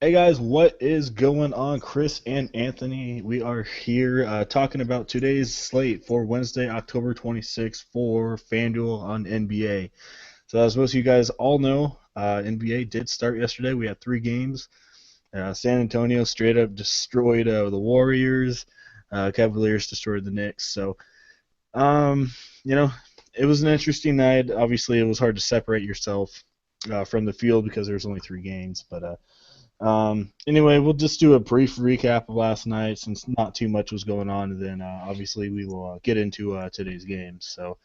Hey guys, what is going on? Chris and Anthony, we are here talking about today's slate for Wednesday, October 26th for Fanduel on NBA. So as most of you guys all know, NBA did start yesterday. We had three games. San Antonio straight up destroyed the Warriors. Cavaliers destroyed the Knicks. So, um, you know, it was an interesting night. Obviously, it was hard to separate yourself from the field because there's only three games, but anyway, we'll just do a brief recap of last night since not too much was going on, and then obviously we will get into today's games. So,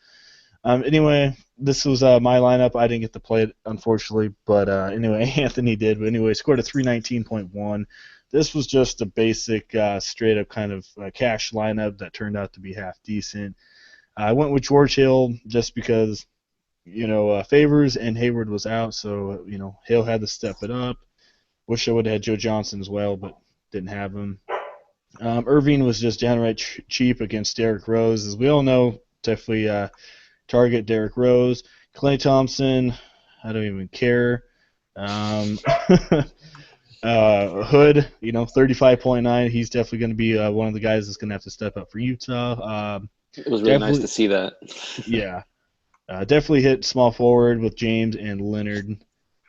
anyway, this was my lineup. I didn't get to play it, unfortunately, but anyway, Anthony did. But anyway, scored a 319.1. This was just a basic, straight up kind of cash lineup that turned out to be half decent. I went with George Hill just because, Favors and Hayward was out, so, Hill had to step it up. Wish I would have had Joe Johnson as well, but didn't have him. Irving was just downright cheap against Derrick Rose. As we all know, definitely target Derrick Rose. Klay Thompson, I don't even care. Um, Hood, 35.9. He's definitely going to be one of the guys that's going to have to step up for Utah. It was really nice to Definitely, see that. yeah. Definitely hit small forward with James and Leonard.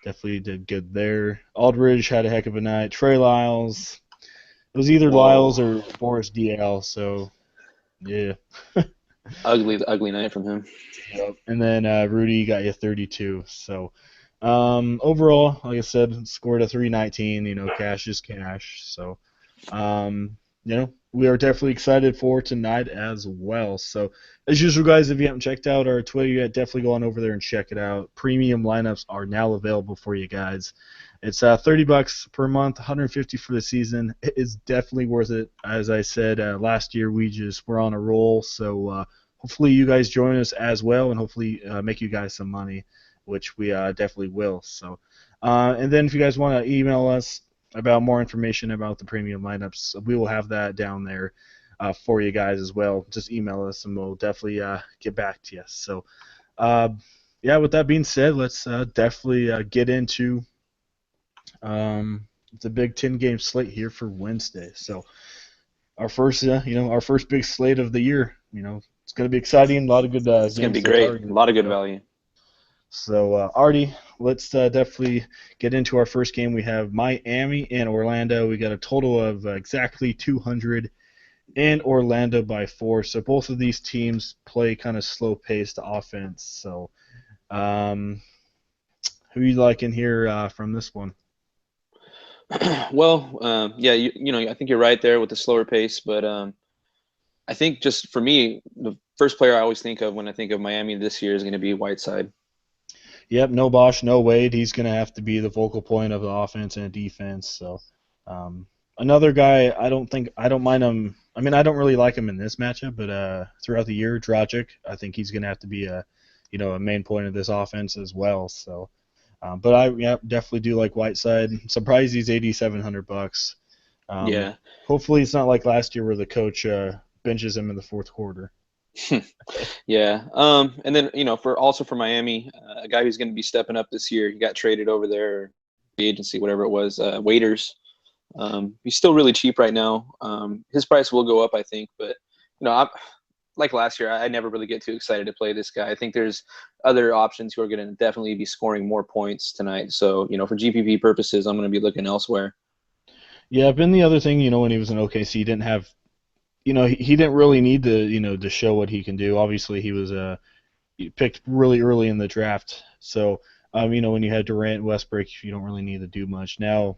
Definitely did good there. Aldridge had a heck of a night. Trey Lyles. It was either Lyles Whoa. or Boris DL. So yeah. Ugly night from him. Yep. And then Rudy got you 32. So overall, like I said, scored a 319. Cash is cash. So we are definitely excited for tonight as well. So, as usual, guys, if you haven't checked out our Twitter yet, definitely go on over there and check it out. Premium lineups are now available for you guys. It's $30 per month, 150 for the season. It is definitely worth it. As I said last year, we just were on a roll. So, hopefully, you guys join us as well, and hopefully, make you guys some money, which we definitely will. So, and then if you guys want to email us about more information about the premium lineups, we will have that down there for you guys as well. Just email us and we'll definitely get back to you. So, uh, yeah, with that being said, let's definitely get into the Big Ten game slate here for Wednesday. So, our first big slate of the year. It's going to be exciting. A lot of good It's gonna be games that are great. going A to lot of be good up. value. So, Artie, let's definitely get into our first game. We have Miami and Orlando. We got a total of exactly 200 and Orlando by 4. So both of these teams play kind of slow-paced offense. So, um, who you like in here from this one? Well, yeah, I think you're right there with the slower pace, but I think just for me, the first player I always think of when I think of Miami this year is going to be Whiteside. Yep, no Bosch, no Wade. He's going to have to be the focal point of the offense and defense. So, um, another guy, I don't mind him. I mean, I don't really like him in this matchup, but throughout the year, Dragic, I think he's going to have to be a main point of this offense as well. So, but I definitely do like Whiteside. I'm surprised he's 8,700 bucks. Um, Yeah, hopefully, it's not like last year where the coach benches him in the fourth quarter. yeah. And then for Miami, a guy who's going to be stepping up this year. He got traded over there, the agency, whatever it was, Waiters. He's still really cheap right now. His price will go up, I think, but I'm like last year. I never really get too excited to play this guy. I think there's other options who are going to definitely be scoring more points tonight. So for GPP purposes, I'm going to be looking elsewhere. Yeah, but the other thing, when he was in OKC, he didn't have, he didn't really need to show what he can do. Obviously, he was picked really early in the draft, so when you had Durant, Westbrook, you don't really need to do much. Now,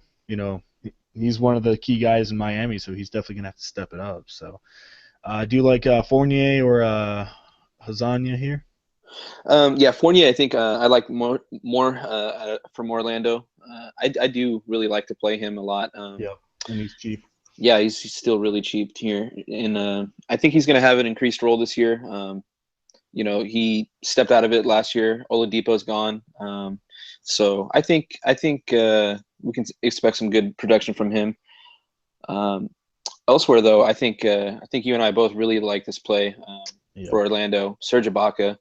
he's one of the key guys in Miami, so he's definitely gonna have to step it up. So, do you like Fournier or Hazanya here? Yeah, Fournier. I think I like more from Orlando. I do really like to play him a lot. Yep, and he's cheap. Yeah, he's still really cheap here, and I think he's going to have an increased role this year. He stepped out of it last year. Oladipo's gone, so I think we can expect some good production from him. Um, Elsewhere, though, I think you and I both really like this play Yep. for Orlando. Serge Ibaka.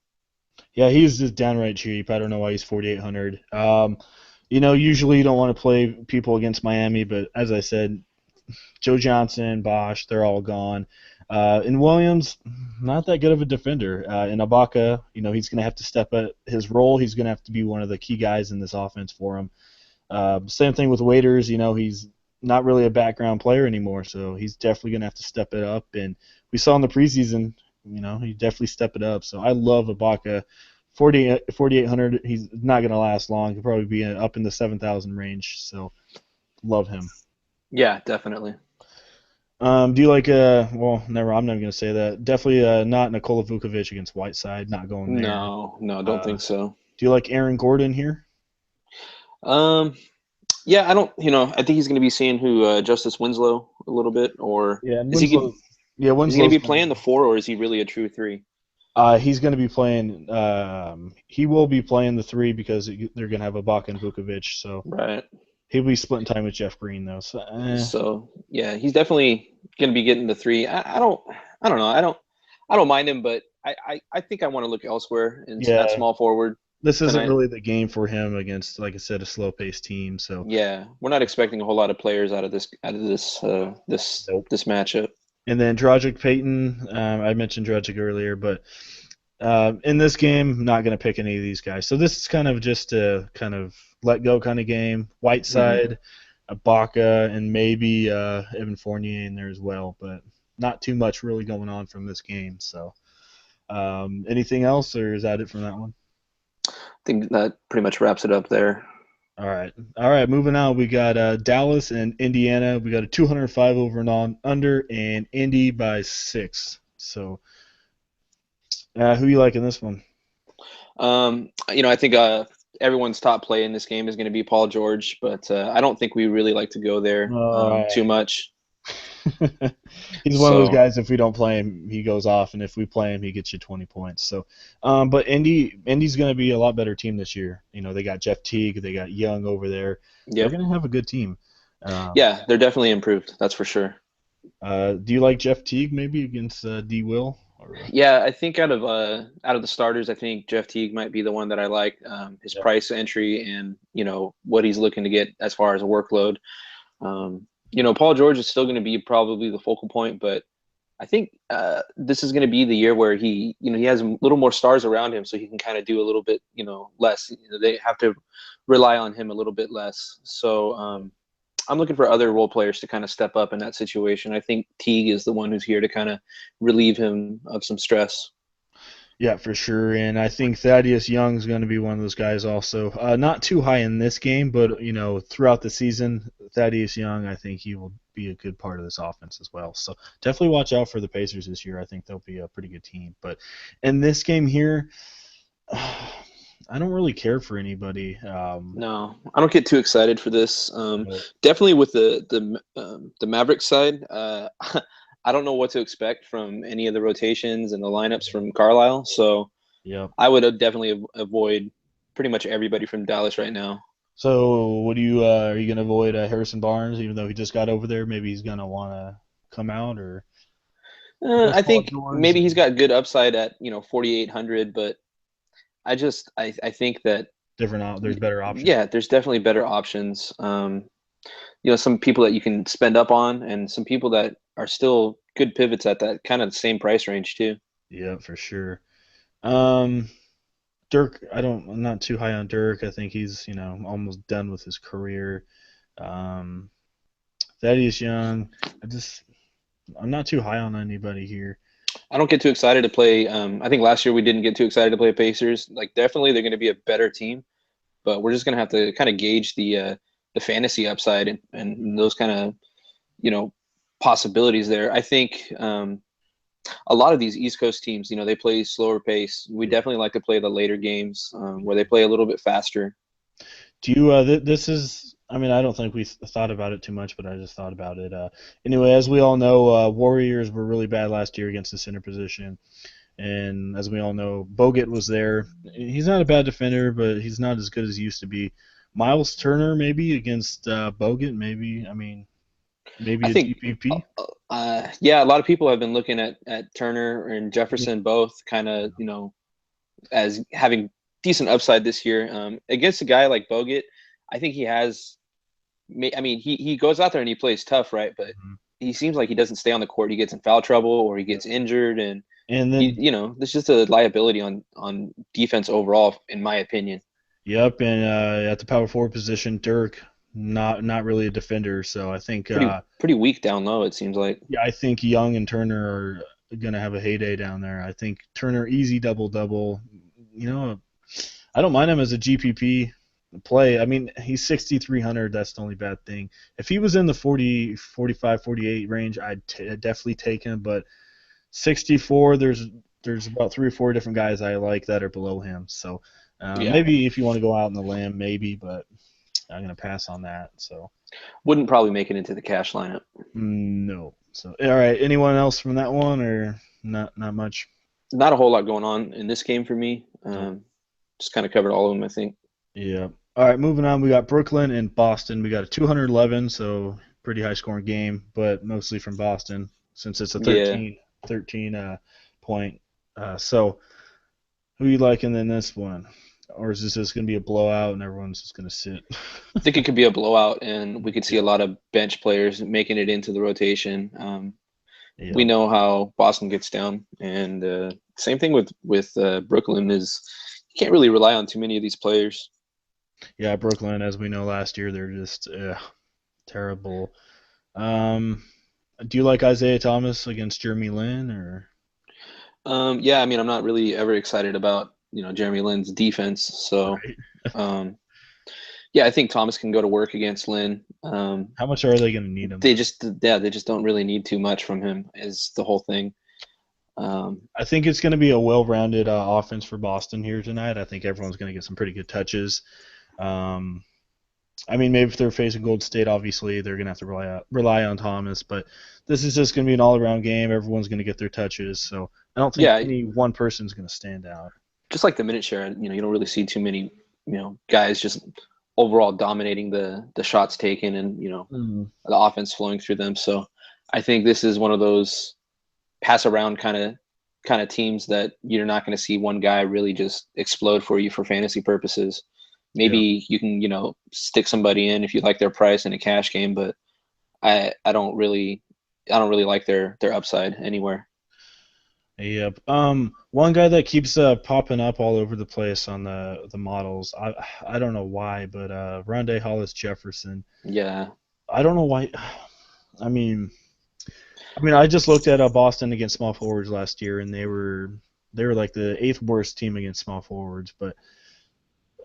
Yeah, he's just downright cheap. I don't know why he's 4,800. Usually you don't want to play people against Miami, but as I said, Joe Johnson, Bosch, they're all gone. And Williams, not that good of a defender. And Ibaka, he's going to have to step up his role. He's going to have to be one of the key guys in this offense for him. Same thing with Waiters. He's not really a background player anymore, so he's definitely going to have to step it up. And we saw in the preseason, he definitely stepped it up. So I love Ibaka. 4,800, he's not going to last long. He'll probably be up in the 7,000 range. So love him. Yeah, definitely. Do you like well, never. I'm not going to say that. Definitely not Nikola Vukovic against Whiteside. Not going there. No, don't think so. Do you like Aaron Gordon here? Yeah, I don't. I think he's going to be seeing who Justice Winslow a little bit, or Yeah, is he? Winslow. Yeah, Is he going to be Winslow's playing the 4, or is he really a true 3? He's going to be playing. He will be playing the 3 because they're going to have Ibaka and Vukovic. So Right. he'll be splitting time with Jeff Green though. So So yeah, he's definitely going to be getting the 3. I don't know. I don't mind him, but I think I want to look elsewhere in yeah, that small forward this isn't tonight. really the game for him against, like I said, a slow-paced team. So Yeah, we're not expecting a whole lot of players out of this nope. this matchup. And then Drogic Payton. I mentioned Drogic earlier, but in this game, I'm not going to pick any of these guys. So this is kind of just a kind of let go kind of game. Whiteside, Ibaka, and maybe Evan Fournier in there as well, but not too much really going on from this game. So anything else, or is that it from that one? I think that pretty much wraps it up there. All right. Moving on, we got Dallas and Indiana. We got a 205 over and on under, and Indy by 6. So who you like in this one? I think everyone's top play in this game is going to be Paul George, but I don't think we really like to go there too much. He's one of those guys. If we don't play him, he goes off, and if we play him, he gets you 20 points. So, but Indy's going to be a lot better team this year. They got Jeff Teague, they got Young over there. Yep. They're going to have a good team. Yeah, they're definitely improved. That's for sure. Do you like Jeff Teague maybe against D. Will? Yeah, I think out of the starters, I think Jeff Teague might be the one that I like. His price entry and what he's looking to get as far as a workload. Paul George is still going to be probably the focal point, but I think this is going to be the year where he has a little more stars around him, so he can kind of do a little bit, less. They have to rely on him a little bit less. So I'm looking for other role players to kind of step up in that situation. I think Teague is the one who's here to kind of relieve him of some stress. Yeah, for sure. And I think Thaddeus Young is going to be one of those guys also. Not too high in this game, but, throughout the season, Thaddeus Young, I think he will be a good part of this offense as well. So definitely watch out for the Pacers this year. I think they'll be a pretty good team. But in this game here, I don't really care for anybody. No, I don't get too excited for this. Definitely with the Mavericks side, I don't know what to expect from any of the rotations and the lineups from Carlisle. So I would definitely avoid pretty much everybody from Dallas right now. So what are you going to avoid Harrison Barnes, even though he just got over there? Maybe he's going to want to come out, or I think maybe he's got good upside at 4,800, but I think that there's better options. Yeah, there's definitely better options. Some people that you can spend up on, and some people that are still good pivots at that kind of the same price range too. Yeah, for sure. Dirk, I'm not too high on Dirk. I think he's, almost done with his career. Thaddeus Young, I'm not too high on anybody here. I don't get too excited to play. I think last year we didn't get too excited to play Pacers. Like, definitely they're going to be a better team, but we're just going to have to kind of gauge the fantasy upside and those kind of, possibilities there. I think a lot of these East Coast teams, they play slower pace. We definitely like to play the later games where they play a little bit faster. Do you, this is, I don't think we thought about it too much, but I just thought about it. Anyway, as we all know, Warriors were really bad last year against the center position. And as we all know, Bogut was there. He's not a bad defender, but he's not as good as he used to be. Miles Turner maybe against Bogut, maybe. Maybe I think, GPP. Yeah, a lot of people have been looking at Turner and Jefferson both kind of, as having decent upside this year. Against a guy like Bogut, I think he has. I mean, he goes out there and he plays tough, right? But Mhm. he seems like he doesn't stay on the court. He gets in foul trouble or he gets injured, and And he, then, this is just a liability on defense overall, in my opinion. yep, and at the power forward position, Dirk, not really a defender. So I think, Pretty weak down low, it seems like. yeah, I think Young and Turner are gonna have a heyday down there. I think Turner easy double double. You know, I don't mind him as a GPP play. I mean, he's 6,300. That's the only bad thing. If he was in the 40, 45, 48 range, I'd definitely take him. But 64, there's about three or four different guys I like that are below him. So Yeah, maybe if you want to go out on the limb, maybe, but I'm gonna pass on that. So wouldn't probably make it into the cash lineup. no. So all right, anyone else from that one or not much? Not a whole lot going on in this game for me. Nope. Just kind of covered all of them, I think. Yeah. All right, moving on. We got Brooklyn and Boston. We got a 211, so pretty high scoring game, but mostly from Boston since it's a Yeah, 13 point. So who you liking in this one? Or is this just going to be a blowout and everyone's just going to sit? I think it could be a blowout, and we could see a lot of bench players making it into the rotation. We Yep. know how Boston gets down, and same thing with Brooklyn is you can't really rely on too many of these players. Yeah, Brooklyn, as we know last year, they're just terrible. Um, do you like Isaiah Thomas against Jeremy Lin or? Yeah, I mean, I'm not really ever excited about Jeremy Lin's defense, so Right. um, yeah, I think Thomas can go to work against Lin. How much are they going to need him though? They just don't really need too much from him. Is the whole thing. Um, I think it's going to be a well-rounded offense for Boston here tonight. I think everyone's going to get some pretty good touches. Um, I mean, maybe if they're facing Gold State, obviously they're going to have to rely on Thomas. But this is just going to be an all-around game. Everyone's going to get their touches. So I don't think yeah, any one person's going to stand out. just like the minute share, you don't really see too many, guys just overall dominating the shots taken and Mm. the offense flowing through them. So I think this is one of those pass around kind of teams that you're not going to see one guy really just explode for you for fantasy purposes. Yeah. Maybe you can stick somebody in if you like their price in a cash game, but I don't really like their upside anywhere. Yep. One guy that keeps popping up all over the place on the models. I don't know why, but Rondé Hollis Jefferson. Yeah, I don't know why. I mean, I just looked at Boston against small forwards last year, and they were like the eighth worst team against small forwards. But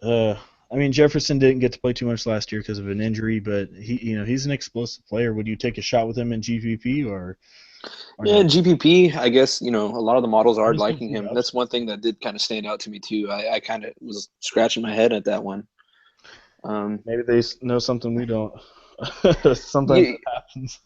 uh, I mean, Jefferson didn't get to play too much last year because of an injury, but he's an explosive player. Would you take a shot with him in GPP or yeah. no? GPP, I guess a lot of the models I are just don't liking see the him. upside. That's one thing that did kind of stand out to me too. I kind of was scratching my head at that one. Um, Maybe they know something we don't. Sometimes you, it happens.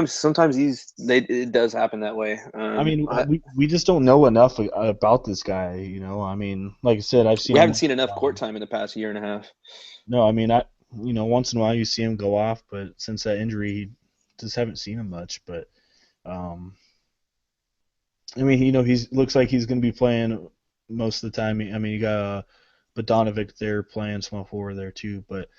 sometimes it does happen that way. I mean, we just don't know enough about this guy. I mean, like I said, I've seen We him haven't once seen in a enough court while. time in the past year and a half. No, I mean, once in a while you see him go off, but since that injury, just haven't seen him much. But um, I mean, he's looks like he's going to be playing most of the time. I mean, you got Bogdanovic there playing small forward there too. But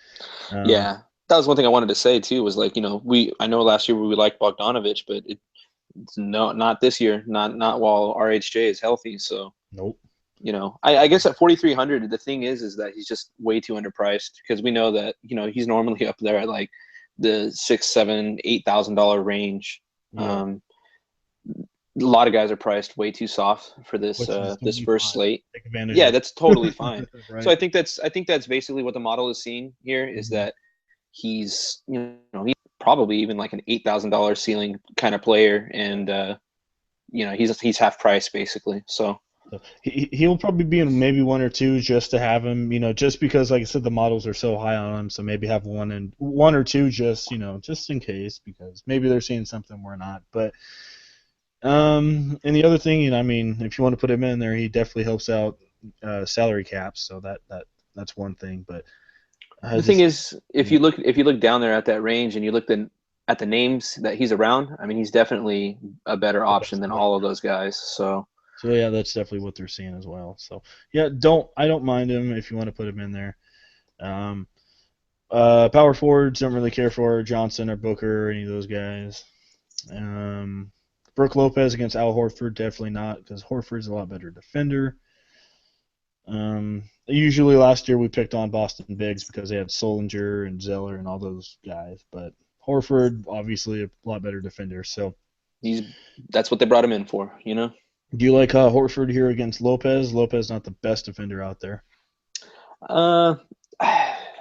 um, Yeah, that was one thing I wanted to say too. Was like I know last year we liked Bogdanovich, but it's not this year. Not while RHJ is healthy. So nope. I guess at 4,300, the thing is that he's just way too underpriced because we know that he's normally up there at like the $6, $7, $8,000 range. Yeah. Um, a lot of guys are priced way too soft for this Which is going to this be first fine. slate. Take advantage Yeah, of that's totally fine. it. So Right. I think that's basically what the model is seeing here is Mhm. that he's probably even like an $8,000 ceiling kind of player, and he's half price basically. So So he'll probably be in maybe one or two just to have him, just because, like I said, the models are so high on him. So maybe have one or two just in case, because maybe they're seeing something we're not. But and the other thing, I mean, if you want to put him in there, he definitely helps out salary caps. So that's one thing. But I the thing just is, yeah, if you look down there at that range and you look at the names that he's around, I mean, he's definitely a better the option best than player. all of those guys. So So yeah, that's definitely what they're seeing as well. So yeah, I don't mind him if you want to put him in there. Um, Power forwards don't really care for Johnson or Booker or any of those guys. Um, Brooke Lopez against Al Horford, definitely not, because Horford's a lot better defender. Usually last year we picked on Boston Bigs because they had Solinger and Zeller and all those guys, but Horford obviously a lot better defender. So, He's that's what they brought him in for, you know. do you like Horford here against Lopez? Lopez not the best defender out there. Uh,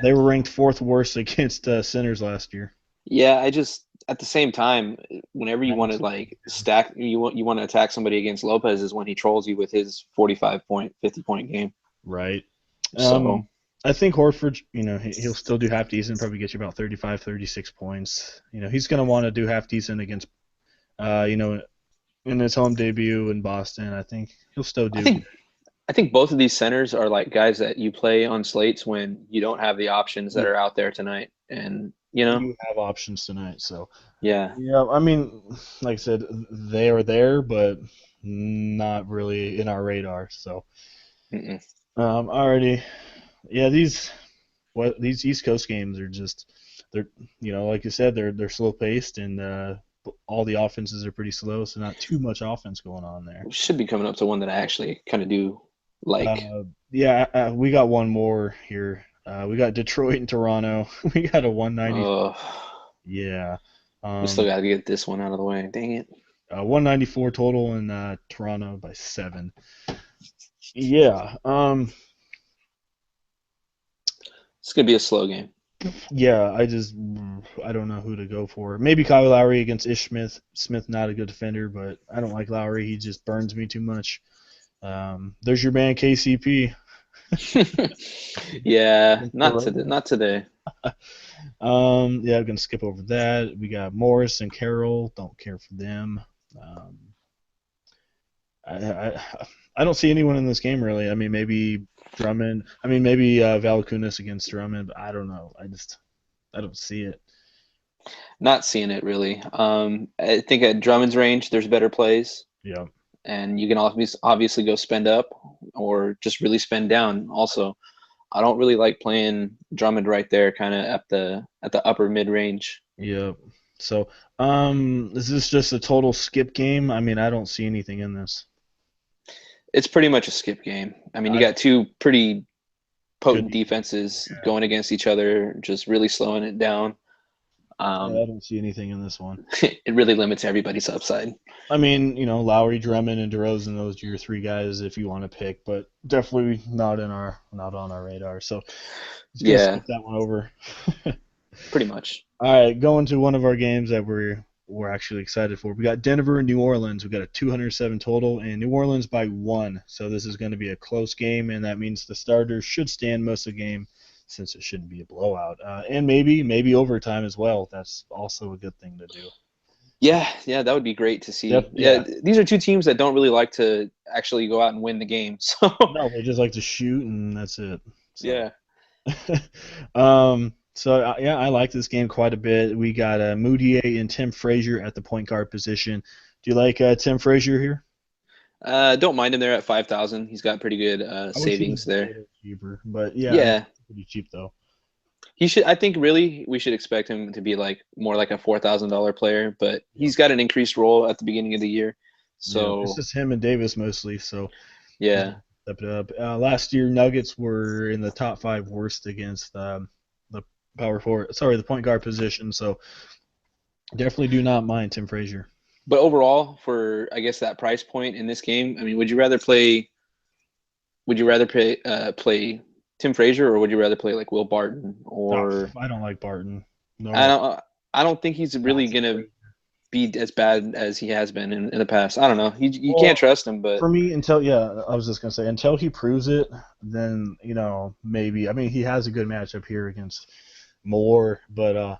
They were ranked fourth worst against centers last year. yeah, I just at the same time, whenever you want to like stack, you want to attack somebody against Lopez is when he trolls you with his 45-point, 50-point game. Right. So I think Horford, he'll still do half decent, probably get you about 35, 36 points. He's going to want to do half decent against, in his home debut in Boston. I think he'll still do. I think both of these centers are like guys that you play on slates when you don't have the options that are out there tonight, and you have options tonight. So yeah, I mean, like I said, they are there, but not really in our radar. So already, yeah, these East Coast games are just they're like you said they're slow paced and all the offenses are pretty slow, so not too much offense going on there. we should be coming up to one that I actually kind of do like. We got one more here. We got Detroit and Toronto. We got a 190. Yeah. We still got to get this one out of the way. Dang it. 194 total in Toronto by 7. Yeah. It's gonna be a slow game. Yeah, I don't know who to go for. Maybe Kyle Lowry against Ish Smith. Smith not a good defender, but I don't like Lowry. He just burns me too much. There's your man KCP. Yeah, not today. Yeah, I'm gonna skip over that. We got Morris and Carroll. Don't care for them. I don't see anyone in this game really. I mean, maybe Drummond. I mean, maybe Valanciunas against Drummond, but I don't know. I don't see it. Not seeing it really. I think at Drummond's range, there's better plays. Yeah. And you can obviously go spend up or just really spend down. Also, I don't really like playing Drummond right there, kind of at the upper mid range. Yeah. So, is this just a total skip game? I mean, I don't see anything in this. It's pretty much a skip game. I mean, you got two pretty potent defenses going against each other, just really slowing it down. I don't see anything in this one. It really limits everybody's upside. I mean, Lowry, Drummond, and DeRozan, those are your three guys if you want to pick, but definitely not on our radar. So, skip that one over. Pretty much. All right, going to one of our games that we're actually excited for. We got Denver and New Orleans. We got a 207 total, and New Orleans by 1. So this is going to be a close game, and that means the starters should stand most of the game, since it shouldn't be a blowout, and maybe overtime as well. That's also a good thing to do. Yeah, that would be great to see. Yeah, these are two teams that don't really like to actually go out and win the game. So no, they just like to shoot, and that's it. So. Yeah. I like this game quite a bit. We got Moutier and Tim Frazier at the point guard position. Do you like Tim Frazier here? Don't mind him there at 5,000. He's got pretty good savings there. Cheaper, but yeah, pretty cheap though. He should. I think really we should expect him to be more like a $4,000 player, but he's got an increased role at the beginning of the year. So it's just him and Davis mostly. So yeah, step it up. Last year Nuggets were in the top 5 worst against the point guard position. So definitely do not mind Tim Frazier. But overall, for I guess that price point in this game, I mean, would you rather play Tim Frazier, or would you rather play like Will Barton? Or I don't like Barton. No. I don't think he's really gonna be as bad as he has been in the past. I don't know. You can't trust him, but for me, I was just gonna say until he proves it, then maybe. I mean, he has a good matchup here against Moore, but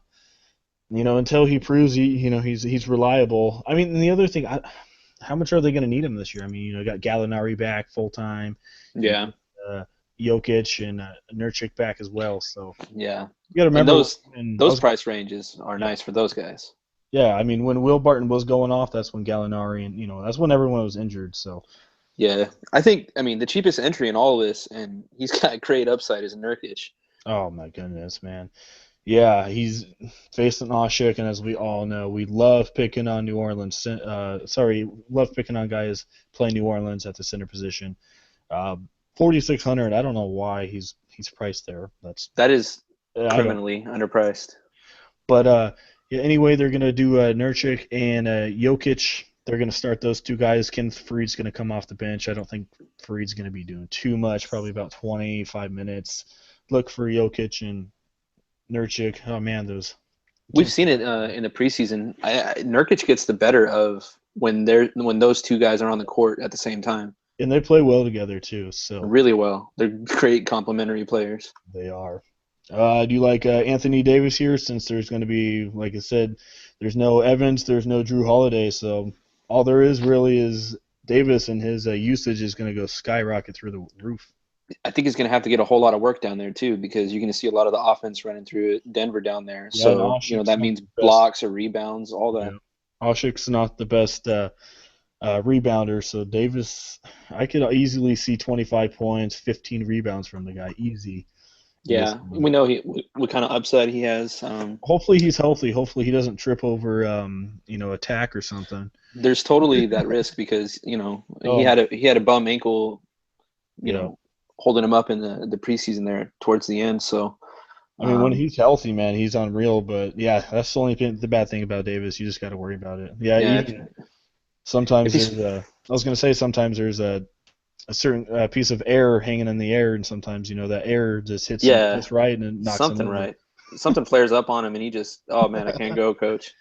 until he proves he's reliable. I mean, and the other thing, how much are they going to need him this year? I mean, got Gallinari back full time. Yeah. Jokic and Nurkic back as well. So yeah, you got to remember those price ranges are nice for those guys. Yeah, I mean, when Will Barton was going off, that's when Gallinari and that's when everyone was injured. So yeah, I think the cheapest entry in all of this, and he's got great upside, is Nurkic. Oh my goodness, man. Yeah, he's facing Oshik, and as we all know, we love picking on New Orleans. Love picking on guys playing New Orleans at the center position. 4,600. I don't know why he's priced there. That's That is I don't. criminally underpriced. But yeah. Anyway, they're gonna do Nurkic and Jokic. They're gonna start those two guys. Kenneth Faried's gonna come off the bench. I don't think Faried's gonna be doing too much. Probably about 25 minutes. Look for Jokic and Nurkic. Oh man, those We've can't. seen it in the preseason. Nurkic gets the better of when those two guys are on the court at the same time. And they play well together too. So Really well. They're great complementary players. they are. Do you like Anthony Davis here? Since there's going to be, like I said, there's no Evans, there's no Drew Holiday, so all there is really is Davis, and his usage is going to go skyrocket through the roof. I think he's going to have to get a whole lot of work down there too, because you're going to see a lot of the offense running through Denver down there. Yeah, and So Oshik's that not means the best. blocks or rebounds, all that. Yeah, Oshik's not the best rebounder, so Davis, I could easily see 25 points, 15 rebounds from the guy, easy in this Yeah, game. we know what kind of upside he has. Hopefully he's healthy. Hopefully he doesn't trip over, attack or something. There's totally that risk because he Oh, had a bum ankle, you yeah. know, holding him up in the preseason there towards the end. So I mean, when um, he's healthy, man, he's unreal. But yeah, that's the only the bad thing about Davis. You just got to worry about it. Yeah, yeah, even if sometimes he's there's a. I was gonna say sometimes there's a certain piece of air hanging in the air, and sometimes that air just hits him yeah, just right and it knocks him something over. right, something flares up on him and he just, oh man, I can't go, coach.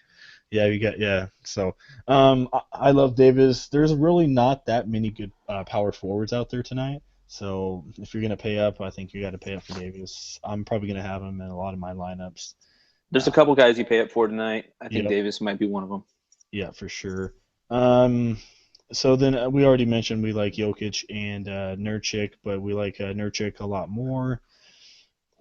Yeah, you got yeah. So I love Davis. There's really not that many good power forwards out there tonight. So if you're gonna pay up, I think you got to pay up for Davis. I'm probably gonna have him in a lot of my lineups. There's a Uh, couple guys you pay up for tonight. I think yep. Davis might be one of them. Yeah, for sure. Um, so then we already mentioned we like Jokic and Nurkic, but we like Nurkic a lot more.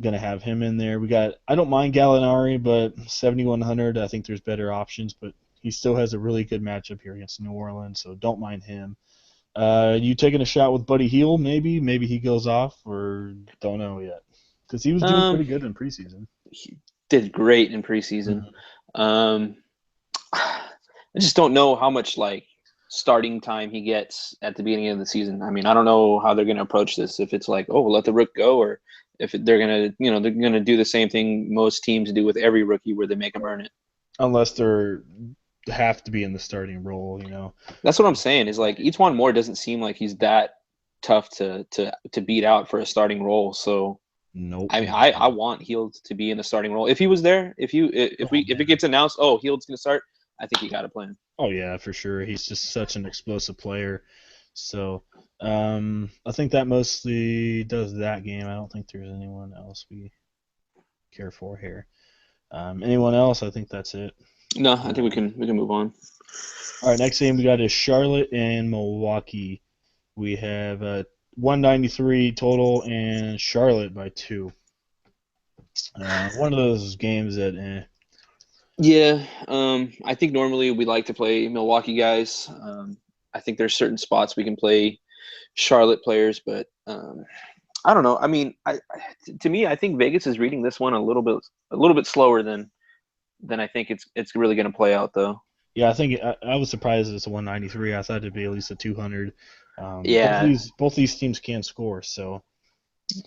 Gonna have him in there. We got. I don't mind Gallinari, but 7,100. I think there's better options, but he still has a really good matchup here against New Orleans, so don't mind him. You taking a shot with Buddy Hield? Maybe he goes off, or don't know yet, because he was doing Um, pretty good in preseason. he did great in preseason. Mhm. Um, I just don't know how much like starting time he gets at the beginning of the season. I mean, I don't know how they're going to approach this. If it's like, oh, let the rook go, or if they're going to, they're going to do the same thing most teams do with every rookie, where they make them earn it. Unless they're have to be in the starting role. That's what I'm saying. Is like each one more doesn't seem like he's that tough to beat out for a starting role. So Nope. I mean, I want Hield to be in the starting role. If he was there, Oh if it man. gets announced, oh, Hield's going to start, I think you got to play him. Oh yeah, for sure. He's just such an explosive player. So I think that mostly does that game. I don't think there's anyone else we care for here. Anyone else? I think that's it. No, I think we can move on. All right, next game we got is Charlotte and Milwaukee. We have 193 total and Charlotte by two. One of those games that Yeah, I think normally we like to play Milwaukee guys. I think there's certain spots we can play Charlotte players, but I don't know. I mean, to me, I think Vegas is reading this one a little bit slower than I think it's really going to play out, though. yeah, I think I was surprised it's a 193. I thought it'd be at least a 200. Both Yeah, these teams can score, so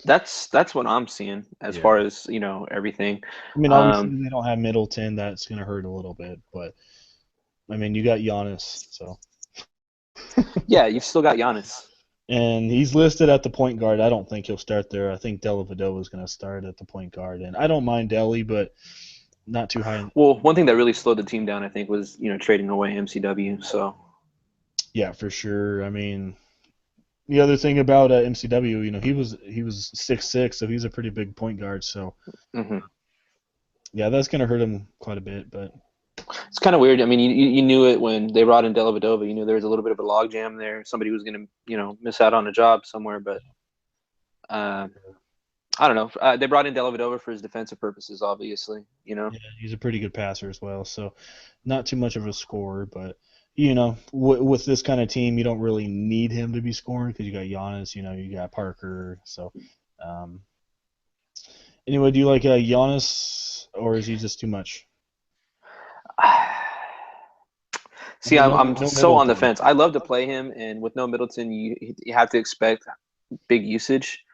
that's what I'm seeing as yeah. far as everything. I mean, obviously Um, they don't have Middleton. That's gonna hurt a little bit, but I mean, you got Giannis, so yeah, you've still got Giannis. and he's listed at the point guard. I don't think he'll start there. I think Dellavedova is gonna start at the point guard, and I don't mind Delly, but not too high. Well, one thing that really slowed the team down, I think, was trading away MCW. So Yeah, for sure. I mean, the other thing about MCW, he was 6'6", so he's a pretty big point guard. So mhm. yeah, that's gonna hurt him quite a bit. But It's kind of weird. I mean, you knew it when they brought in Dellavedova. You knew there was a little bit of a logjam there. Somebody was going to, miss out on a job somewhere. But uh, I don't know. They brought in Dellavedova for his defensive purposes, obviously. yeah, he's a pretty good passer as well. So not too much of a scorer, but with this kind of team, you don't really need him to be scoring because you got Giannis, you got Parker. So um, Anyway, do you like Giannis, or is he just too much? I See, mean, I'm no so on the Middleton. fence. I love to play him, and with no Middleton, you have to expect big usage.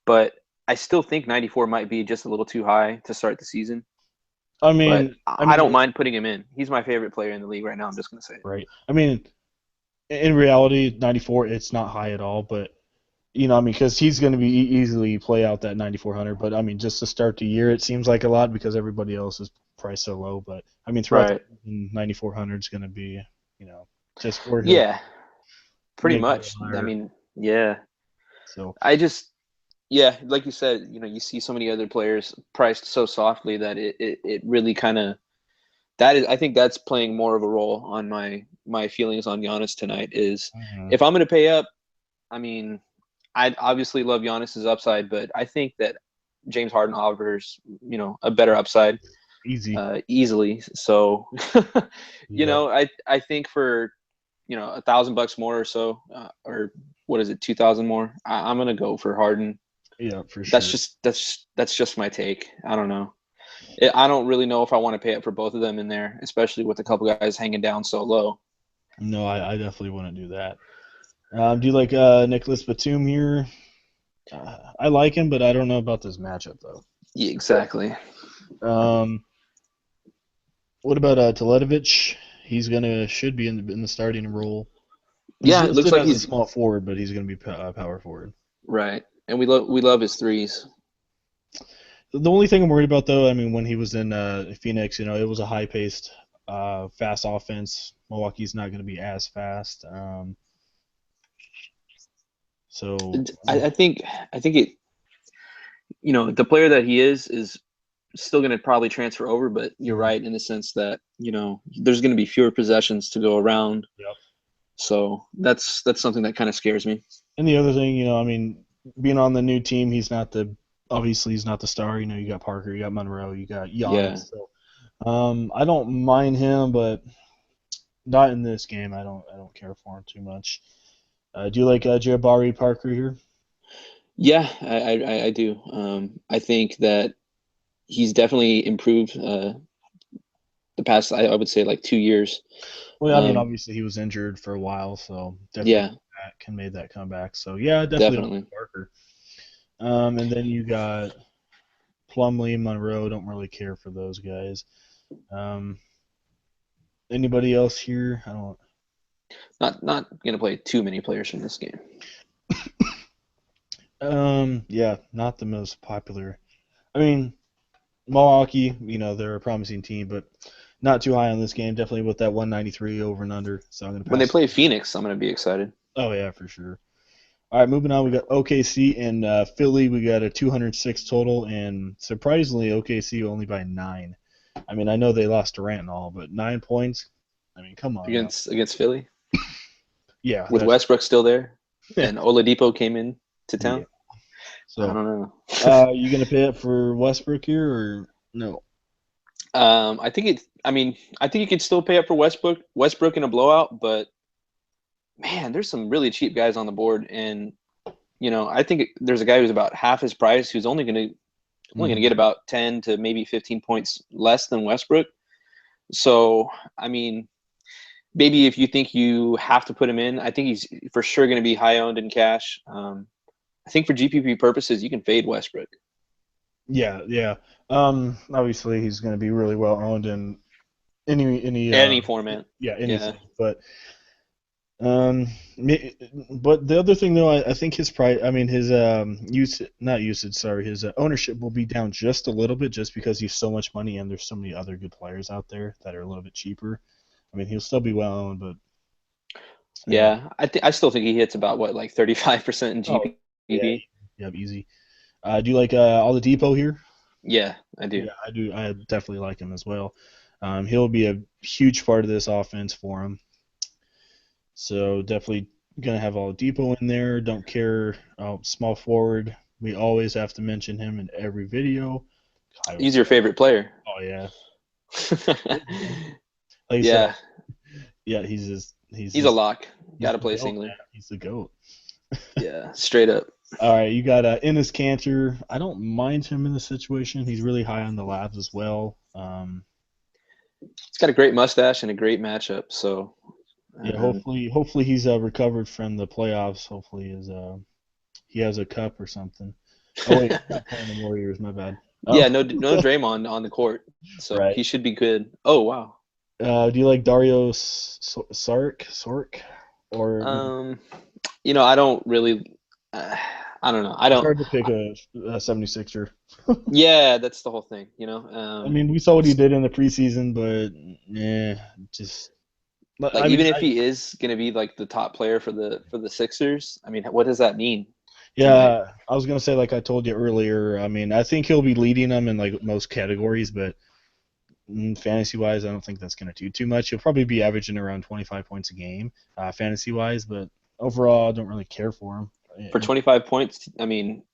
But I still think 94 might be just a little too high to start the season. I But mean, I I mean, don't mind putting him in. He's my favorite player in the league right now. I'm just gonna say it. right. I mean, in reality, 94, it's not high at all, but I mean, because he's going to be easily play out that 9400. But I mean, just to start the year, it seems like a lot because everybody else is priced so low. But I mean, throughout the Right. season, 9400 is going to be, just where he'll Yeah, pretty maybe a little much. I higher. mean, yeah. So I just, yeah, like you said, you see so many other players priced so softly that it really kind of that is. I think that's playing more of a role on my feelings on Giannis tonight. Is mhm, if I'm going to pay up, I mean, I obviously love Giannis's upside, but I think that James Harden offers a better upside easy. easily. So, Yeah, I think for $1,000 more or so, or what is it, 2,000 more? I'm gonna go for Harden. yeah, for That's sure. just that's just my take. I don't know. I don't really know if I want to pay up for both of them in there, especially with a couple guys hanging down so low. No, I definitely wouldn't do that. Do you like Nicholas Batum here? I like him, but I don't know about this matchup though. Yeah, exactly. Um, what about Teletovic? He's gonna should be in the starting role. He's Yeah, it looks listed like as a he's small forward, but he's gonna be power forward. right, and we love his threes. The only thing I'm worried about, though, I mean, when he was in Phoenix, it was a high-paced, fast offense. Milwaukee's not going to be as fast. So, I think it. The player that he is still going to probably transfer over, but you're mhm, right in the sense that there's going to be fewer possessions to go around. yep. So that's something that kind of scares me. And the other thing, I mean, being on the new team, obviously he's not the star. You got Parker, you got Monroe, you got Yeah. Giannis. So, I don't mind him, but not in this game. I don't care for him too much. Do you like Jabari Parker here? Yeah, I do. I think that he's definitely improved the past, I would say, like 2 years. Well, I mean, Um, obviously he was injured for a while, so definitely yeah, can made that comeback. So yeah, definitely like definitely. Parker. And then you got Plumlee, Monroe. Don't really care for those guys. Um, anybody else here? I don't. Not going to play too many players from this game. Yeah, not the most popular. I mean, Milwaukee, they're a promising team, but not too high on this game. Definitely with that 193 over and under. So I'm gonna When they pass. play Phoenix, I'm going to be excited. Oh yeah, for sure. All right, moving on. We got OKC and Philly. We got a 206 total, and surprisingly, OKC only by 9. I mean, I know they lost Durant and all, but 9 points. I mean, come on now. Against Philly Yeah, with that's Westbrook still there, and Oladipo came in to yeah. town. I So, don't know. you gonna pay up for Westbrook here or no? I think it. I mean, I think you could still pay up for Westbrook in a blowout, but man, there's some really cheap guys on the board, and I think there's a guy who's about half his price who's only gonna Hmm. get about 10 to maybe 15 points less than Westbrook. So, I mean, maybe if you think you have to put him in, I think he's for sure going to be high owned in cash. I think for GPP purposes, you can fade Westbrook. Yeah, yeah. Obviously he's gonna be really well owned in any Any format. yeah, Yeah. anything, but Um, but the other thing though, I think his price, I mean his use, not usage, sorry, his ownership will be down just a little bit, just because he's so much money and there's so many other good players out there that are a little bit cheaper. I mean, he'll still be well owned, but yeah. Yeah. I still think he hits about what, like 35% in Oh yeah, GPP. yeah, easy. Do you like all the depot here? Yeah, I do. Yeah, I do. I definitely like him as well. He'll be a huge part of this offense for him. So definitely gonna have all Depot in there. Don't care. Small forward. We always have to mention him in every video. Kyle. He's your favorite player. Oh yeah. Like you said, Yeah, yeah, he's he's a lock. Got to the play goat, singler. man. He's the goat. Yeah, straight up. All right, you got Ennis Cantor. I don't mind him in this situation. He's really high on the labs as well. He's got a great mustache and a great matchup. So, Yeah, um, hopefully he's recovered from the playoffs. Hopefully he has a cup or something. Oh wait, he's not playing the Warriors. My bad. yeah, Oh, no Draymond on the court, so right. he should be good. Oh wow. Do you like Dario Sark, or Um, I don't really. Uh, I don't know. I it's don't. hard to pick a 76er. Yeah, that's the whole thing. I mean, we saw what he did in the preseason, but yeah, just Like I mean, even if he is gonna be like the top player for the Sixers, I mean, what does that mean tonight? yeah, I was gonna say like I told you earlier. I mean, I think he'll be leading them in like most categories, but fantasy wise, I don't think that's gonna do too much. He'll probably be averaging around 25 points a game, fantasy wise, but overall, I don't really care for him. For 25 points, I mean,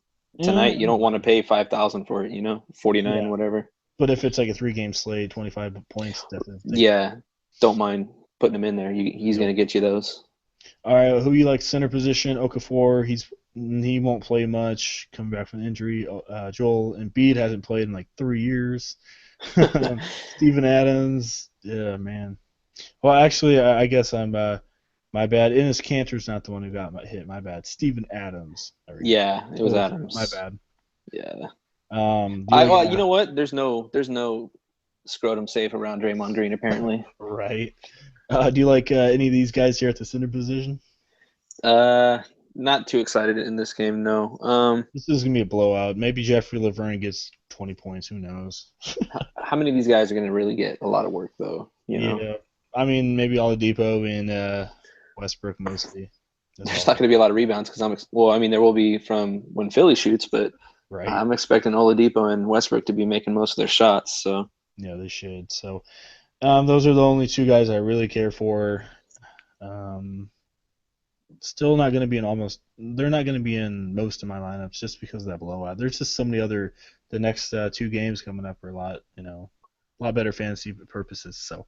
tonight you don't want to pay 5,000 for it. 49 Yeah, whatever. but if it's like a 3 game slate, 25 points, definitely take it. Yeah, don't mind putting him in there. He's Yep. gonna get you those. All right, who you like center position? Okafor, he won't play much, coming back from injury. Joel Embiid hasn't played in like 3 years. Steven Adams, yeah, man. Well, actually, I guess I'm my bad. Ennis Cantor's not the one who got hit. My bad. Steven Adams. There we go. Yeah, it was Totally forgot. My Adams. bad. Yeah. Do you like Well, you know what? There's no scrotum safe around Draymond Green apparently. right? Do you like any of these guys here at the center position? Uh, Not too excited in this game. No. This is gonna be a blowout. Maybe Jeffrey Laverne gets 20 points. Who knows? How many of these guys are gonna really get a lot of work though? Yeah, I mean maybe Oladipo and Westbrook mostly. That's There's all. not gonna be a lot of rebounds because well, I mean, there will be from when Philly shoots, but Right? I'm expecting Oladipo and Westbrook to be making most of their shots. So Yeah, they should. So those are the only two guys I really care for. Um, Still not going to be in almost. They're not going to be in most of my lineups just because of that blowout. There's just so many other. The next 2 games coming up are a lot, a lot better fantasy purposes. So, all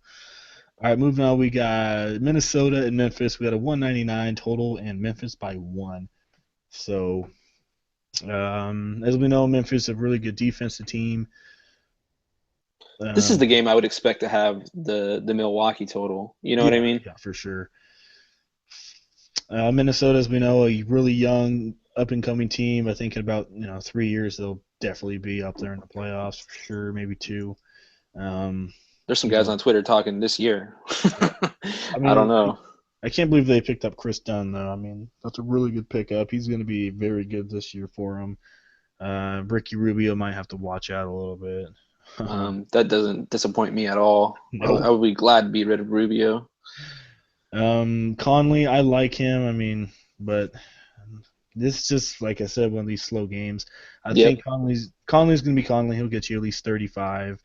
right, moving on. We got Minnesota and Memphis. We got a 199 total, and Memphis by 1. So, as we know, Memphis is a really good defensive team. this is Um, the game I would expect to have the Milwaukee total. You know what I yeah, mean? yeah, for sure. Minnesota, as we know, a really young, up and coming team. I think in about 3 years they'll definitely be up there in the playoffs for sure, maybe two. Um, There's some you guys know, on Twitter talking this year. I I don't mean, know. I can't believe they picked up Chris Dunn though. I mean, that's a really good pickup. He's going to be very good this year for them. Ricky Rubio might have to watch out a little bit. That doesn't disappoint me at all. I No. would be glad to be rid of Rubio. Conley, I like him. I mean, but this is just like I said, one of these slow games. I Yep. think Conley's gonna be Conley. He'll get you at least 35,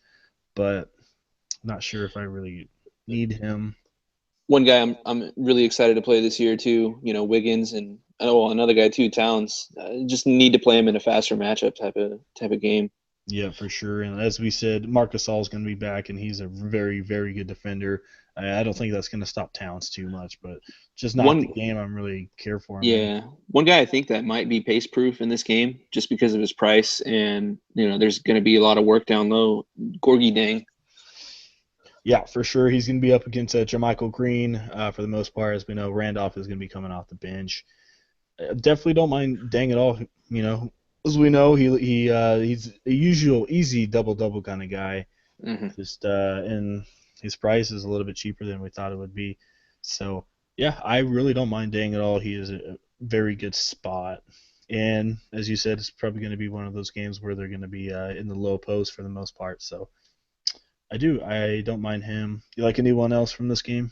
but not sure if I really need him. One guy I'm really excited to play this year too. Wiggins and another guy too, Towns. Just need to play him in a faster matchup type of game. Yeah, for sure. And as we said, Marcus Gasol is going to be back, and he's a very, very good defender. I don't think that's going to stop Towns too much, but just not the One game I'm really care for him in. Yeah, one guy I think that might be pace proof in this game just because of his price, and there's going to be a lot of work down low. Gorgie Dang. Yeah, for sure. He's going to be up against Jermichael Green for the most part. As we know, Randolph is going to be coming off the bench. Definitely don't mind Dang at all. As we know, he's a usual easy double double kind of guy. Hmm. Just and his price is a little bit cheaper than we thought it would be. So yeah, I really don't mind Dang at all. He is a very good spot. And as you said, it's probably going to be one of those games where they're going to be in the low post for the most part. So I don't mind him. You like anyone else from this game?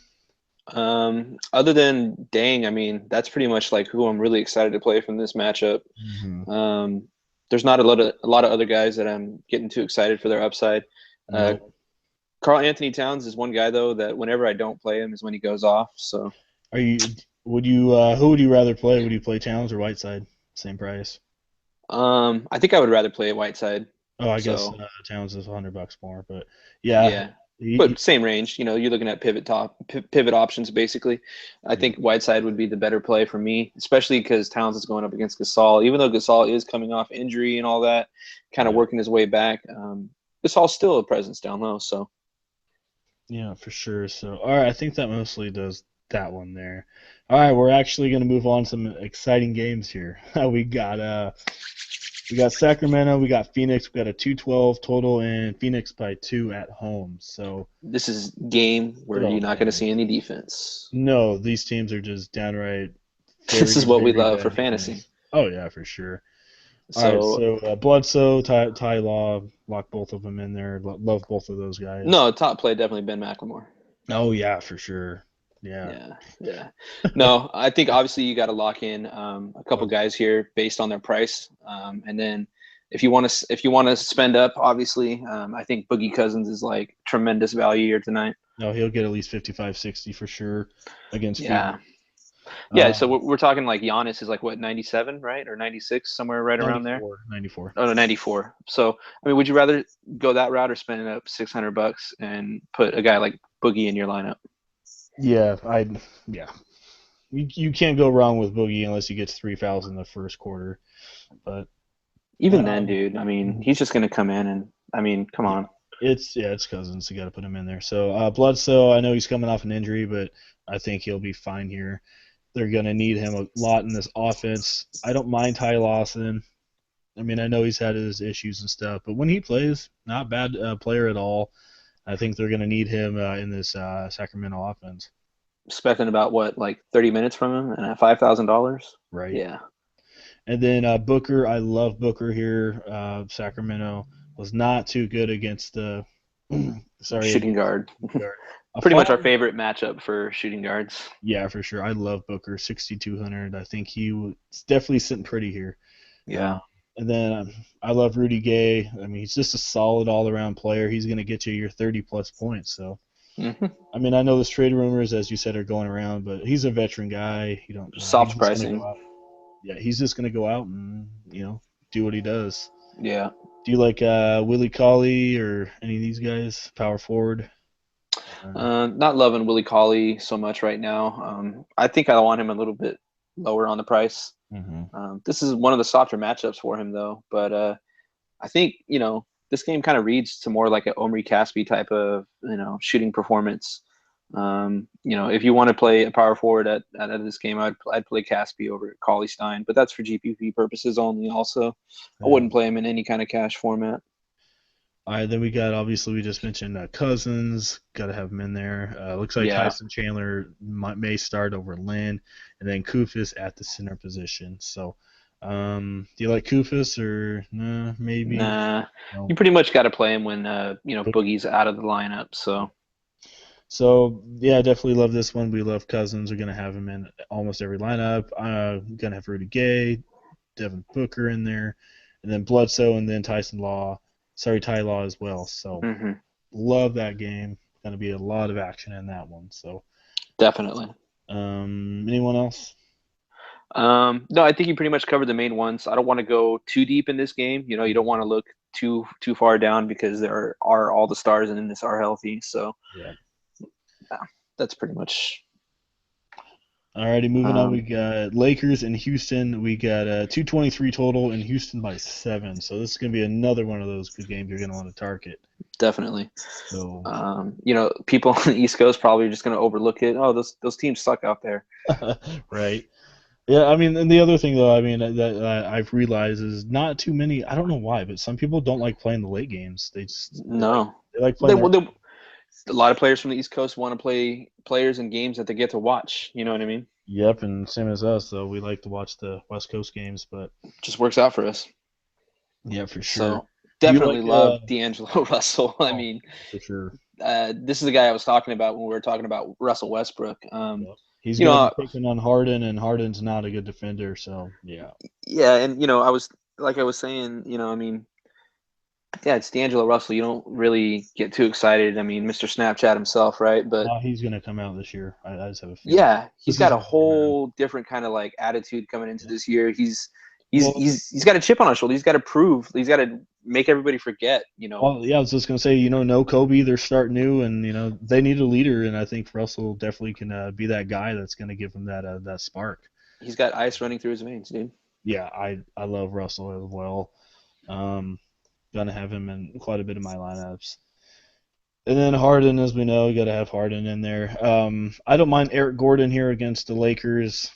Other than Dang, I mean, that's pretty much like who I'm really excited to play from this matchup. Mm-hmm. Um, there's not a lot of other guys that I'm getting too excited for their upside. Uh, No. Carl Anthony Towns is one guy though that whenever I don't play him is when he goes off. So Are you? Would you? Who would you rather play? Would you play Towns or Whiteside? Same price. I think I would rather play Whiteside. Oh, I guess So Towns is $100 more, but yeah, yeah. But same range. You're looking at pivot options basically. I think Whiteside would be the better play for me, especially because Towns is going up against Gasol. Even though Gasol is coming off injury and all that, kind of working his way back, Gasol's still a presence down low. So. Yeah, for sure. So, all right, I think that mostly does that one there. All right, we're actually going to move on to some exciting games here. We got Sacramento, we got Phoenix, we got a 212 total, and Phoenix by 2 at home. So this is game where you're not going to see any defense. No, these teams are just downright. This is what we love for fantasy. Defense. Oh yeah, for sure. So, all right, so Bledsoe, Ty Law, lock both of them in there. Love both of those guys. No, top play definitely Ben McLemore. Oh yeah, for sure. Yeah. No, I think obviously you got to lock in a couple guys here based on their price, and then if you want to spend up, obviously, I think Boogie Cousins is like tremendous value here tonight. No, he'll get at least 55, 60 for sure against. Yeah. Yeah, so we're talking like Giannis is like what 97, right, or 96, somewhere right around there. 94. Oh no, 94. So I mean, would you rather go that route or spend up $600 and put a guy like Boogie in your lineup? Yeah, You can't go wrong with Boogie unless he gets 3 fouls in the first quarter. But even then, dude, I mean, he's just gonna come in and I mean, come on. It's Cousins. You got to put him in there. So Bledsoe, I know he's coming off an injury, but I think he'll be fine here. They're going to need him a lot in this offense. I don't mind Ty Lawson. I mean, I know he's had his issues and stuff, but when he plays, not bad player at all. I think they're going to need him in this Sacramento offense. Expecting about what, like 30 minutes from him and at $5,000? Right. Yeah. And then Booker, I love Booker here. Sacramento was not too good against the shooting guard. Pretty much our favorite matchup for shooting guards. Yeah, for sure. I love Booker, 6,200. I think he was definitely sitting pretty here. Yeah. And then I love Rudy Gay. I mean, he's just a solid all-around player. He's going to get you your 30-plus points. So, I mean, I know there's trade rumors, as you said, are going around, but he's a veteran guy. Soft pricing. Yeah, he's just going to go out and, do what he does. Yeah. Do you like Willie Cauley or any of these guys, power forward? Not loving Willie Cauley so much right now. I think I want him a little bit lower on the price. This is one of the softer matchups for him, though. But I think, this game kind of reads to more like an Omri Caspi type of, shooting performance. If you want to play a power forward at this game, I'd play Caspi over Cauley Stein. But that's for GPP purposes only also. I wouldn't play him in any kind of cash format. All right, then we got, obviously, we just mentioned Cousins. Got to have him in there. Looks like Tyson Chandler may start over Lynn, and then Kufis at the center position. So, do you like Kufis or maybe? Nah, no. You pretty much got to play him when, Boogie's out of the lineup. So, yeah, I definitely love this one. We love Cousins. We're going to have him in almost every lineup. Going to have Rudy Gay, Devin Booker in there, and then Bledsoe, and then Ty Law as well. So love that game. Going to be a lot of action in that one. So definitely. Anyone else? No, I think you pretty much covered the main ones. I don't want to go too deep in this game. You don't want to look too far down because there are all the stars in this are healthy. So yeah, that's pretty much. Alrighty, moving on. We got Lakers and Houston. We got 223 total in Houston by 7. So this is going to be another one of those good games you're going to want to target. Definitely. So, people on the East Coast probably just going to overlook it. Oh, those teams suck out there. Right. Yeah, I mean, and the other thing, though, that I've realized is not too many. I don't know why, but some people don't like playing the late games. They like playing. A lot of players from the East Coast want to play players in games that they get to watch. You know what I mean? Yep, and same as us, though. We like to watch the West Coast games, but just works out for us. Yeah, for sure. So definitely love D'Angelo Russell. I mean, for sure. This is the guy I was talking about when we were talking about Russell Westbrook. He's going to be picking on Harden, and Harden's not a good defender. So yeah. Yeah, and I was saying, yeah, it's D'Angelo Russell. You don't really get too excited. I mean, Mr. Snapchat himself, right? But he's going to come out this year. I just have a feeling. Yeah, he's got a whole different kind of like attitude coming into this year. He's got a chip on his shoulder. He's got to prove. He's got to make everybody forget. You know, Well, yeah, I was just gonna say, no Kobe, they're starting new, and they need a leader, and I think Russell definitely can be that guy that's gonna give them that spark. he's got ice running through his veins, dude. Yeah, I love Russell as well. Um, gonna have him in quite a bit of my lineups. And then Harden, as we know, got to have Harden in there. I don't mind Eric Gordon here against the Lakers.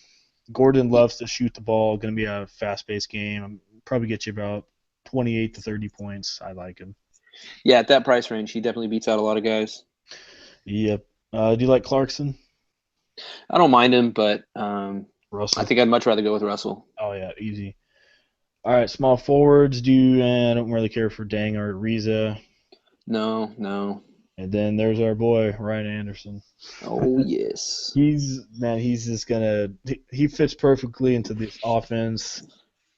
Gordon loves to shoot the ball. Going to be a fast-paced game. Probably get you about 28 to 30 points. I like him. Yeah, at that price range, he definitely beats out a lot of guys. Yep. Do you like Clarkson? I don't mind him, but Russell? I think I'd much rather go with Russell. Oh, yeah, easy. All right, small forwards. I don't really care for Dang or Ariza. No. And then there's our boy, Ryan Anderson. Oh, yes. He's just he fits perfectly into this offense.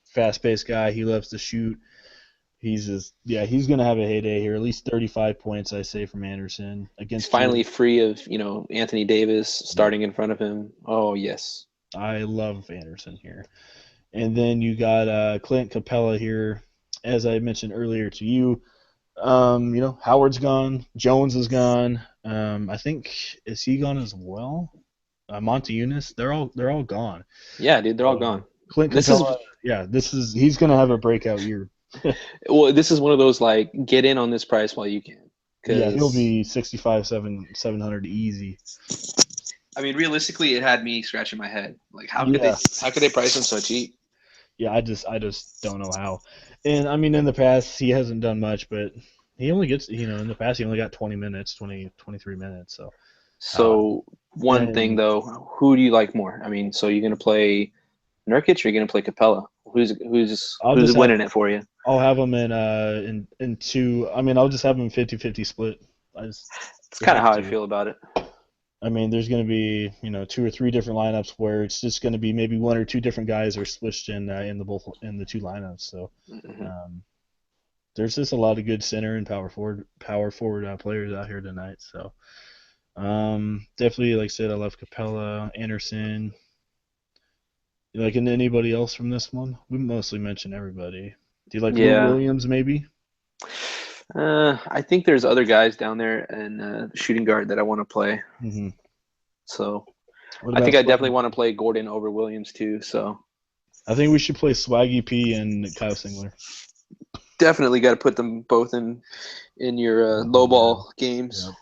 Fast-paced guy. He loves to shoot. He's gonna have a heyday here. At least 35 points, I say, from Anderson against. He's finally free of Anthony Davis starting in front of him. Oh yes. I love Anderson here. And then you got Clint Capella here, as I mentioned earlier to you. Howard's gone. Jones is gone. I think is he gone as well? Monty Eunice, they're all gone. Yeah, dude, they're all gone. Clint Capella, he's gonna have a breakout year. Well, this is one of those like get in on this price while you can. Yeah, he'll be 700 easy. I mean, realistically, it had me scratching my head. Like, how could they price him so cheap? Yeah, I just don't know how. And I mean, in the past, he hasn't done much, but he only gets, in the past, he only got 20 minutes, 23 minutes. So one thing though, who do you like more? I mean, so you're gonna play Nurkic or you're gonna play Capella? Who's winning it for you? I'll have them in two. I mean, I'll just have them 50-50 split. It's kind of how I feel about it. I mean, there's going to be 2 or 3 different lineups where it's just going to be maybe 1 or 2 different guys are switched in the two lineups. So there's just a lot of good center and power forward players out here tonight. So definitely, like I said, I love Capella, Anderson. You like anybody else from this one? We mostly mentioned everybody. Do you like Lou Williams maybe? I think there's other guys down there in shooting guard that I want to play. Mm-hmm. So I think I definitely want to play Gordon over Williams too. So I think we should play Swaggy P and Kyle Singler. Definitely got to put them both in your low ball games. Yep.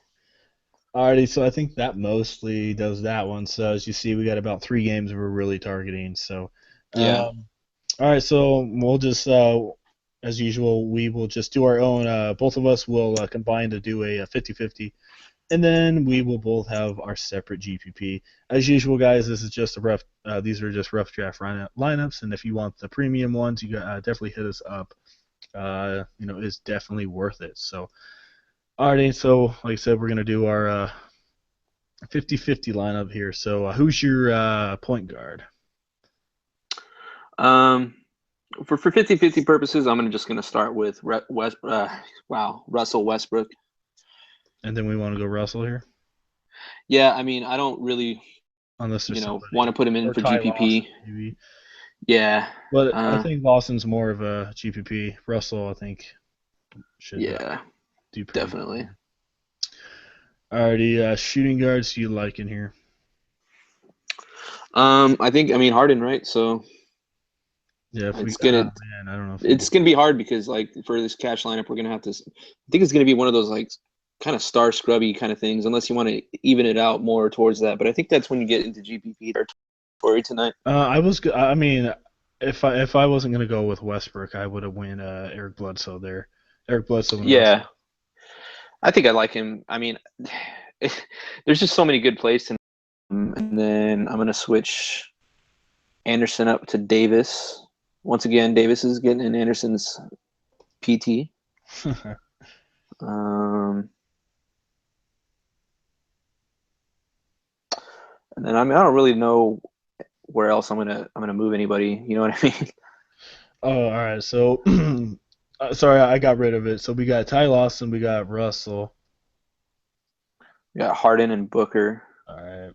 Alrighty, so I think that mostly does that one. So as you see, we got about 3 games we're really targeting. So yeah. All right, so we'll just as usual, we will just do our own. Both of us will combine to do a 50-50, and then we will both have our separate GPP. As usual, guys, this is just a rough. These are just rough draft lineups, and if you want the premium ones, you definitely hit us up. It's definitely worth it. So, alrighty, so like I said, we're gonna do our 50-50 lineup here. So, who's your point guard? For 50-50 purposes, I'm just going to start with Russell Westbrook. And then we want to go Russell here? Yeah, I mean, I don't really want to put him in for GPP. Lawson, yeah. But I think Lawson's more of a GPP. Russell, I think, should do definitely. Alrighty, shooting guards do you like in here? I think Harden, right? So yeah, I don't know. It's gonna be hard because like for this cash lineup, we're gonna have to. I think it's gonna be one of those like kind of star scrubby kind of things, unless you want to even it out more towards that. But I think that's when you get into GPP territory tonight. I mean, if I wasn't gonna go with Westbrook, I would have went Eric Bledsoe there. Eric Bledsoe. Yeah, I think I like him. I mean, there's just so many good plays tonight. And then I'm gonna switch Anderson up to Davis. Once again, Davis is getting in Anderson's PT. And then I don't really know where else I'm gonna move anybody. You know what I mean? Oh, all right. So, sorry, I got rid of it. So we got Ty Lawson, we got Russell, we got Harden and Booker. All right.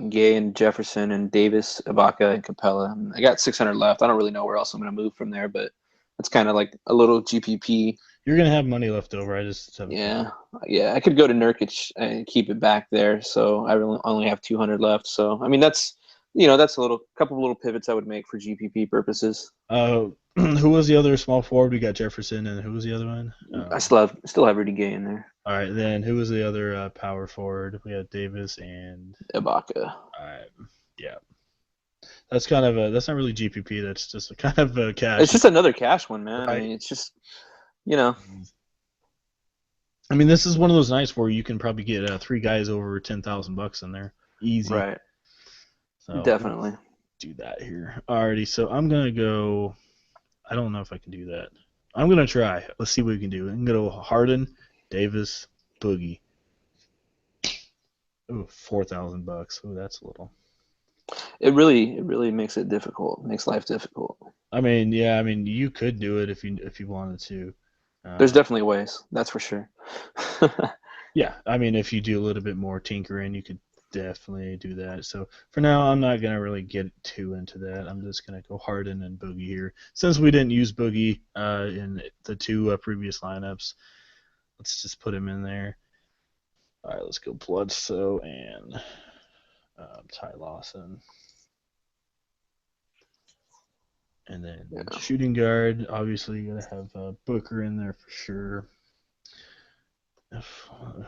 Gay and Jefferson and Davis, Ibaka and Capella. I got 600 left. I don't really know where else I'm gonna move from there, but That's kind of like a little GPP. You're gonna have money left over. I just have a feeling. Yeah. I could go to Nurkic and keep it back there. So I really only have 200 left. So I mean, that's a couple of little pivots I would make for GPP purposes. Who was the other small forward? We got Jefferson, and who was the other one? I still have Rudy Gay in there. All right, then who was the other power forward? We had Davis and Ibaka. all right, yeah. That's not really GPP. That's just a kind of a cash. It's just another cash one, man. Right. I mean, it's just, you know. I mean, this is one of those nights where you can probably get 3 guys over $10,000 in there, easy. Right. So Definitely. Do that here. Alrighty, so I'm gonna go. I don't know if I can do that. I'm gonna try. Let's see what we can do. I'm gonna go Harden, Davis, Boogie. Ooh, $4,000. Ooh, that's a little. It really makes it difficult. Makes life difficult. I mean, yeah. I mean, you could do it if you wanted to. There's definitely ways. That's for sure. Yeah, I mean, if you do a little bit more tinkering, you could definitely do that. So for now, I'm not gonna really get too into that. I'm just gonna go Harden and Boogie here, since we didn't use Boogie in the 2 previous lineups. Let's just put him in there. All right, let's go Bledsoe and Ty Lawson. And then shooting guard, obviously you gotta have Booker in there for sure.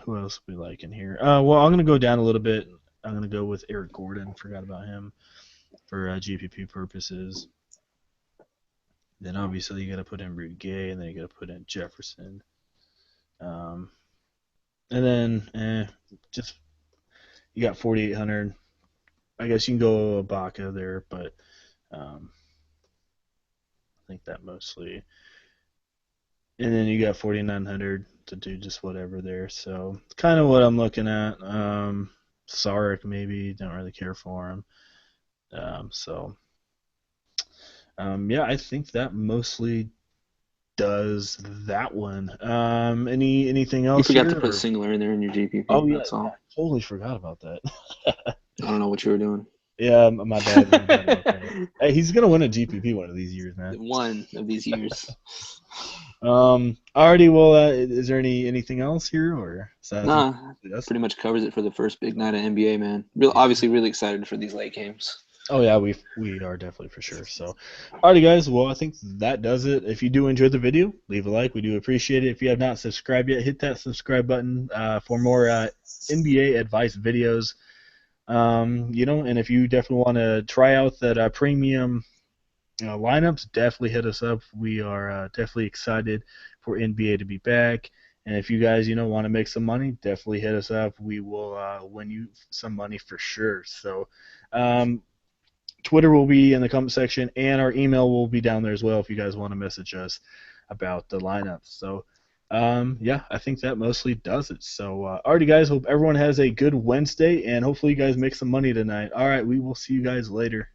Who else we like in here? Well, I'm gonna go down a little bit. I'm gonna go with Eric Gordon. Forgot about him for GPP purposes. Then obviously you gotta put in Rudy Gay, and then you gotta put in Jefferson. And then just you got 4,800. I guess you can go Ibaka there, but I think that mostly. And then you got 4,900 to do just whatever there. So kind of what I'm looking at. Sarek maybe, don't really care for him. Yeah, I think that mostly does that one. Anything You else forgot here? to put Singler in there in your GPP. Oh yeah, That's all. I totally forgot about that. I don't know what you were doing. Yeah, my bad. Okay. Hey, he's gonna win a GPP one of these years, man. One of these years. Alrighty. Well, is there anything else here, or Nah, pretty much covers it for the first big night of NBA, man. Obviously, really excited for these late games. Oh yeah, we are definitely for sure. So, alrighty, guys. Well, I think that does it. If you do enjoy the video, leave a like. We do appreciate it. If you have not subscribed yet, hit that subscribe button for more NBA advice videos. And if you definitely want to try out that premium lineups, definitely hit us up. We are definitely excited for NBA to be back. And if you guys, want to make some money, definitely hit us up. We will win you some money for sure. So, Twitter will be in the comment section, and our email will be down there as well if you guys want to message us about the lineups. So, yeah, I think that mostly does it. So, alrighty, guys. Hope everyone has a good Wednesday, and hopefully you guys make some money tonight. All right, we will see you guys later.